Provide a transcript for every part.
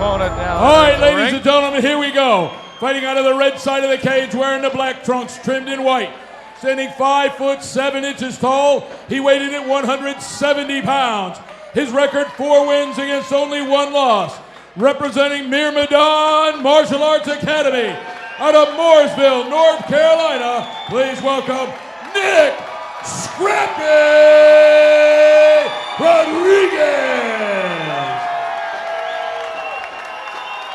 opponent now. All right, ladies and gentlemen, here we go. Fighting out of the red side of the cage, wearing the black trunks, trimmed in white. Standing 5'7" tall, he weighed in at 170 pounds. His record, 4 wins against only 1 loss. Representing Myrmidon Martial Arts Academy out of Mooresville, North Carolina, please welcome Nick Scrappy Rodrigues.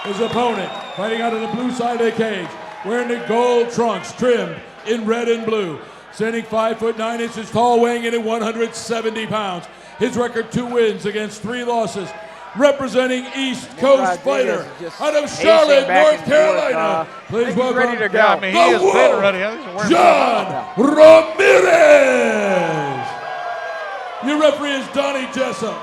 His opponent, fighting out of the blue side of the cage, wearing the gold trunks trimmed in red and blue. Standing 5'9" tall, weighing in at 170 pounds. His record, 2 wins against 3 losses. Representing East Coast Fighter out of Charlotte, North Carolina. Please welcome ready to go. I mean, he has been ready. Jhon Ramirez. Your referee is Donnie Jessup.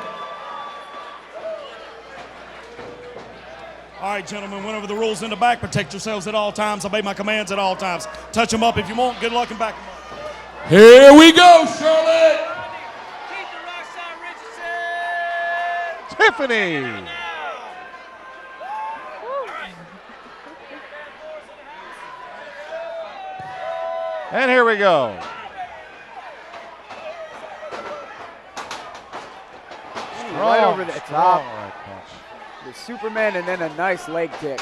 All right, gentlemen, went over the rules in the back. Protect yourselves at all times. Obey my commands at all times. Touch them up if you want. Good luck and back them up. Here we go, Charlotte. Tiffany. And here we go. Right over the top. Right punch. The Superman and then a nice leg kick.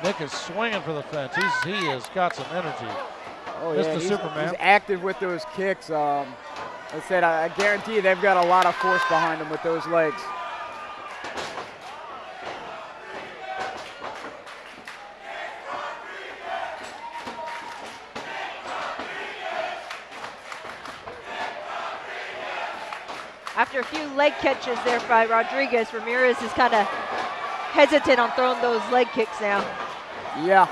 Nick is swinging for the fence. He has got some energy. Oh, Mr. yeah, Superman. He's active with those kicks. I said, I guarantee you they've got a lot of force behind them with those legs. After a few leg catches there by Rodrigues, Ramirez is kind of hesitant on throwing those leg kicks now. Yeah.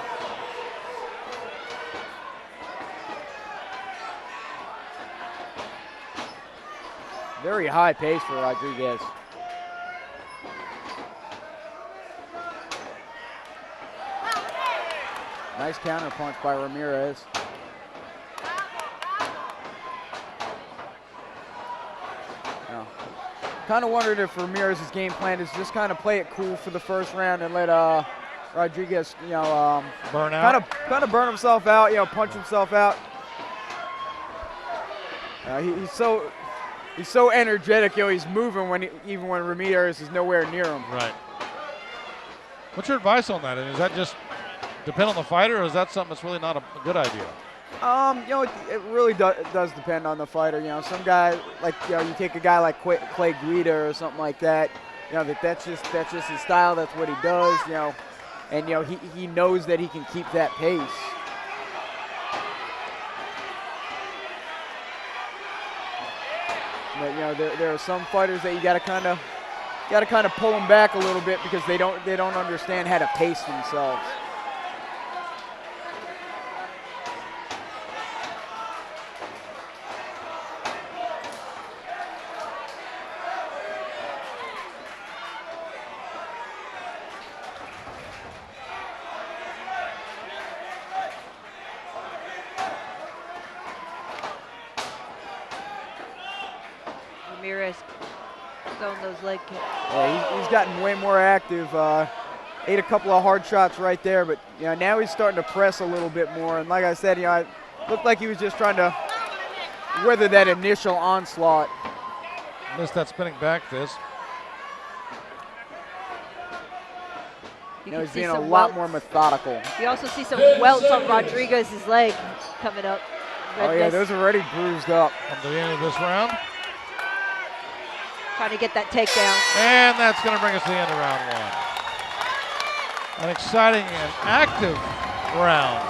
Very high pace for Rodrigues. Nice counter punch by Ramirez. Kind of wondered if Ramirez's game plan is just kind of play it cool for the first round and let Rodrigues, burn out. Kind of burn himself out, punch himself out. He's so energetic, he's moving even when Ramirez is nowhere near him. Right. What's your advice on that? And does that just depend on the fighter, or is that something that's really not a good idea? It really does depend on the fighter. Some guy you take a guy like Clay Guida or something like that. That's just his style. That's what he does. And he knows that he can keep that pace. But there are some fighters that you got to kind of pull them back a little bit because they don't understand how to pace themselves. Ramirez throwing those leg kicks. Yeah, he's gotten way more active. Ate a couple of hard shots right there, but now he's starting to press a little bit more. And like I said, it looked like he was just trying to weather that initial onslaught. Missed that spinning back fist. He's being a lot more methodical. You also see some welts on Rodrigues' leg coming up. Oh yeah, those are already bruised up. From the end of this round. Trying to get that takedown. And that's going to bring us to the end of round 1. An exciting and active round.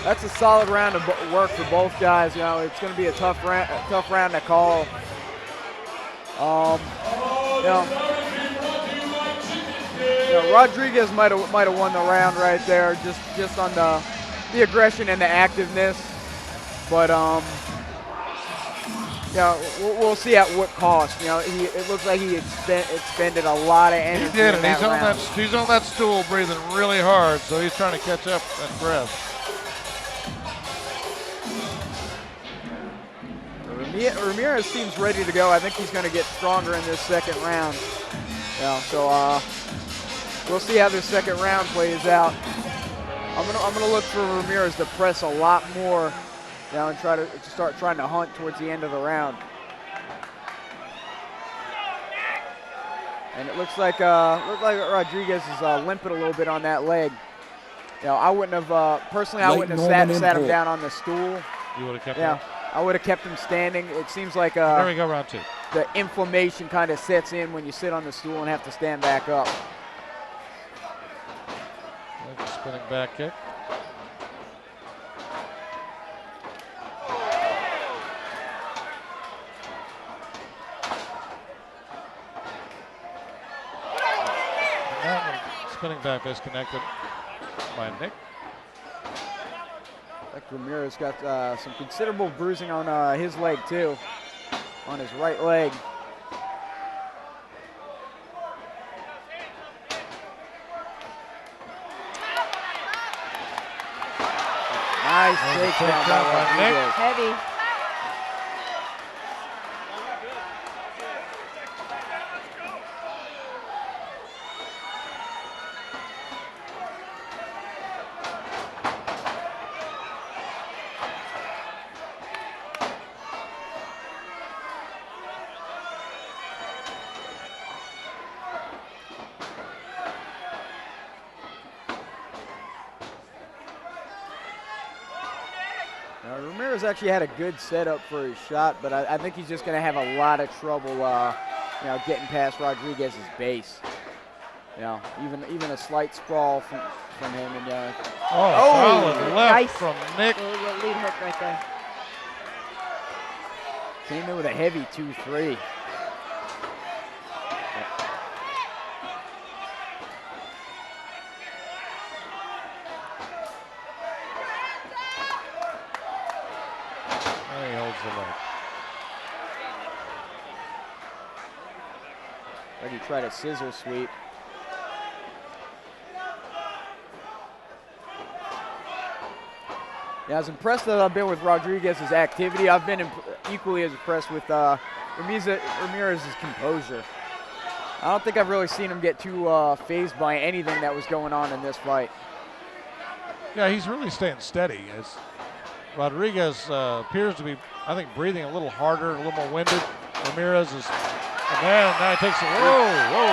That's a solid round of work for both guys. It's going to be a tough round to call. Rodrigues might have won the round right there, just on the aggression and the activeness, but we'll see at what cost. It looks like he expended a lot of energy. He did, in and that round. he's on that stool breathing really hard, so he's trying to catch up that breath. Ramirez seems ready to go. I think he's going to get stronger in this second round. So we'll see how this second round plays out. I'm gonna look for Ramirez to press a lot more, and try to start trying to hunt towards the end of the round. And it looks like Rodrigues is limping a little bit on that leg. I wouldn't have personally. I wouldn't have sat him down on the stool. You would have kept him. I would have kept him standing. It seems like there we go, round 2. The inflammation kind of sets in when you sit on the stool and have to stand back up. Spinning back kick. And that one, spinning back fist connected by Nick. Like Ramirez got some considerable bruising on his leg too, on his right leg. Nice takedown by Rodrigues. Heavy. Ramirez actually had a good setup for his shot, but I think he's just going to have a lot of trouble, getting past Rodrigues' base. Even a slight sprawl from him. And solid left nice. From Nick. A lead hook right there. Came in with a heavy 2-3. He holds the leg. Ready to try to scissor sweep. Yeah, as impressed as I've been with Rodrigues' activity, I've been equally as impressed with Ramirez's composure. I don't think I've really seen him get too phased by anything that was going on in this fight. Yeah, he's really staying steady. As Rodrigues appears to be, I think, breathing a little harder, a little more winded. Ramirez is, and now he takes it. Whoa.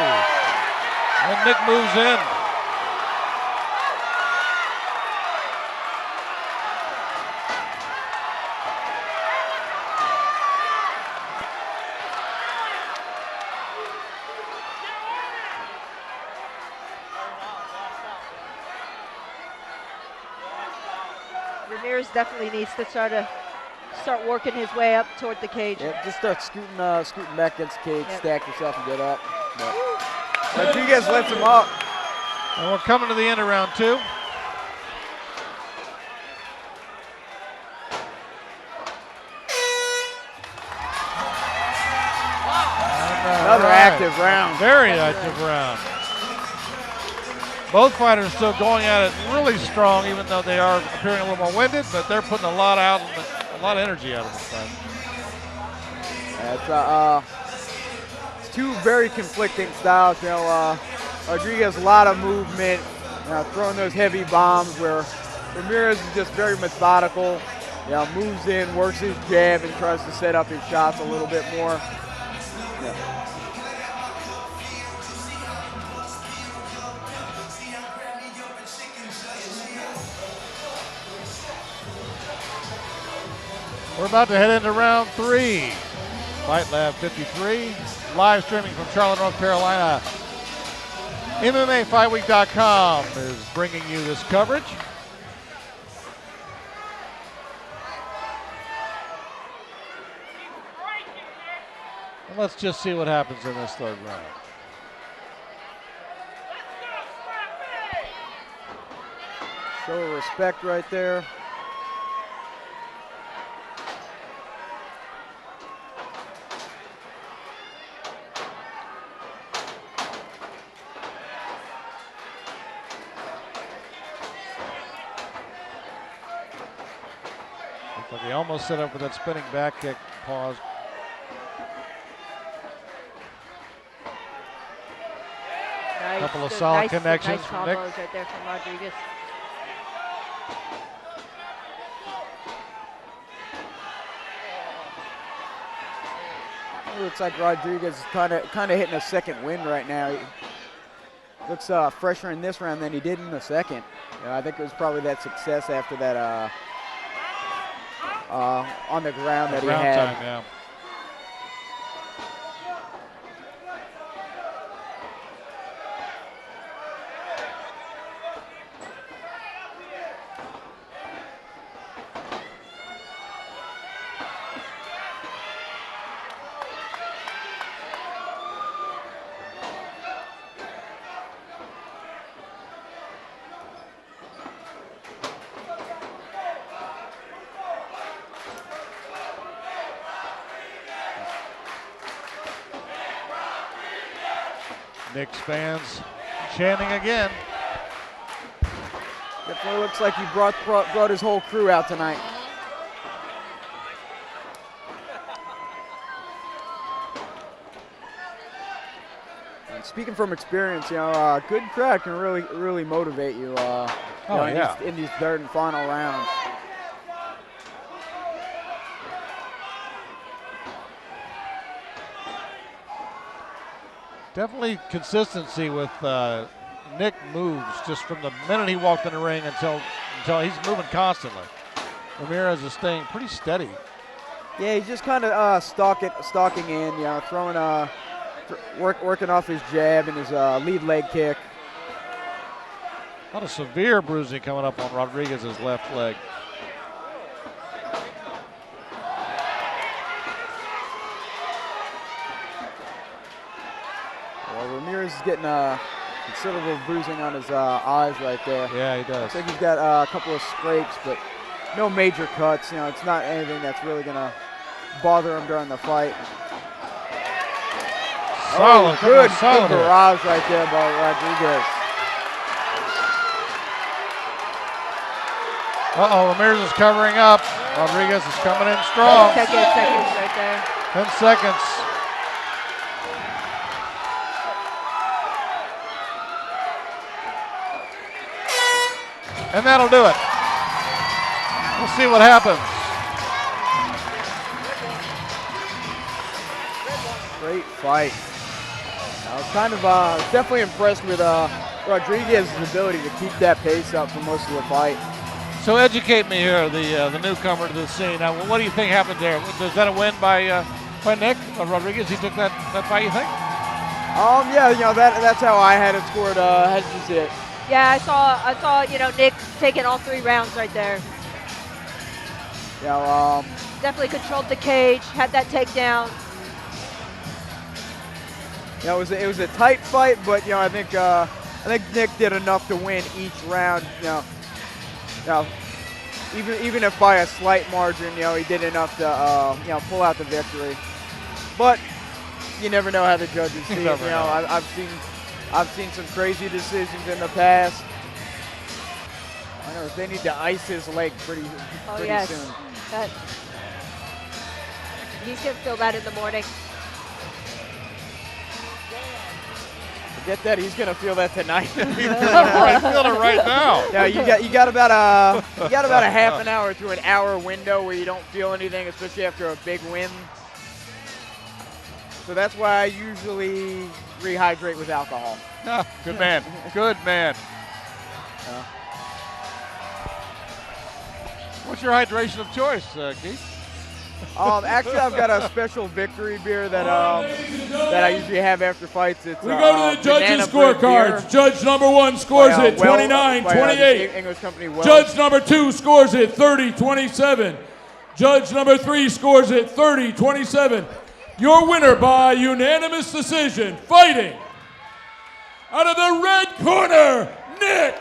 And Nick moves in. Ramirez definitely needs to start working his way up toward the cage. Yeah, just start scooting back against the cage, stack yourself and get up. But Rodrigues lets him up. And we're coming to the end of round 2. Another active round. Very active round. Both fighters still going at it really strong, even though they are appearing a little more winded, but they're putting a lot out, a lot of energy out of this fight. It's two very conflicting styles. Rodrigues a lot of movement, throwing those heavy bombs, where Ramirez is just very methodical. Moves in, works his jab, and tries to set up his shots a little bit more. We're about to head into round 3. Fight Lab 53, live streaming from Charlotte, North Carolina. MMAFightWeek.com is bringing you this coverage. And let's just see what happens in this third round. Show of respect right there. Like he almost set up with that spinning back kick. Paused. Nice, Couple of good, solid nice, connections nice from Nick. combos right there from Rodrigues. It looks like Rodrigues is kind of hitting a second wind right now. He looks fresher in this round than he did in the second. I think it was probably that success after that on the ground that he Ground had. time, yeah. Knicks fans chanting again. Definitely looks like he brought his whole crew out tonight. And speaking from experience, a good crowd can really motivate you. In these third and final rounds. Definitely consistency with Nick moves just from the minute he walked in the ring until he's moving constantly. Ramirez is staying pretty steady. Yeah, he's just kind of stalking in, throwing working off his jab and his lead leg kick. A lot of severe bruising coming up on Rodrigues' left leg. Ramirez is getting considerable bruising on his eyes right there. Yeah, he does. Looks like he's got a couple of scrapes, but no major cuts. It's not anything that's really going to bother him during the fight. Solid, good solid barrage right there by Rodrigues. Ramirez is covering up. Rodrigues is coming in strong. 10 seconds right there. 10 seconds. And that'll do it. We'll see what happens. Great fight. I was kind of definitely impressed with Rodrigues' ability to keep that pace up for most of the fight. So educate me here, the newcomer to the scene. Now, what do you think happened there? Was that a win by Nick Rodrigues? He took that fight, you think? Yeah, that's how I had it scored. How did you see it? Yeah, I saw Nick taking all 3 rounds right there. Yeah, definitely controlled the cage, had that takedown. It was a tight fight, but I think Nick did enough to win each round. Even if by a slight margin, he did enough to pull out the victory. But you never know how the judges see it. I've seen some crazy decisions in the past. I know they need to ice his leg pretty yes. soon. He's gonna feel that in the morning. Forget that, he's gonna feel that tonight. He's feeling it right now. Yeah, you got about a half an hour to an hour window where you don't feel anything, especially after a big win. So that's why I usually rehydrate with alcohol. Good man. Good man. What's your hydration of choice, Keith? Actually, I've got a special victory beer that I usually have after fights. It's, we go to the judges' banana bread scorecards. beer. Judge number 1 scores By, it 29-28. English company Wells. Judge number 2 scores it 30-27. Judge number 3 scores it 30-27. Your winner by unanimous decision, fighting out of the red corner, Nick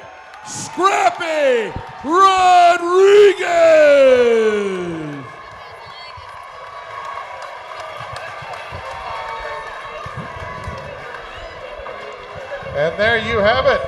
Scrappy Rodrigues. And there you have it.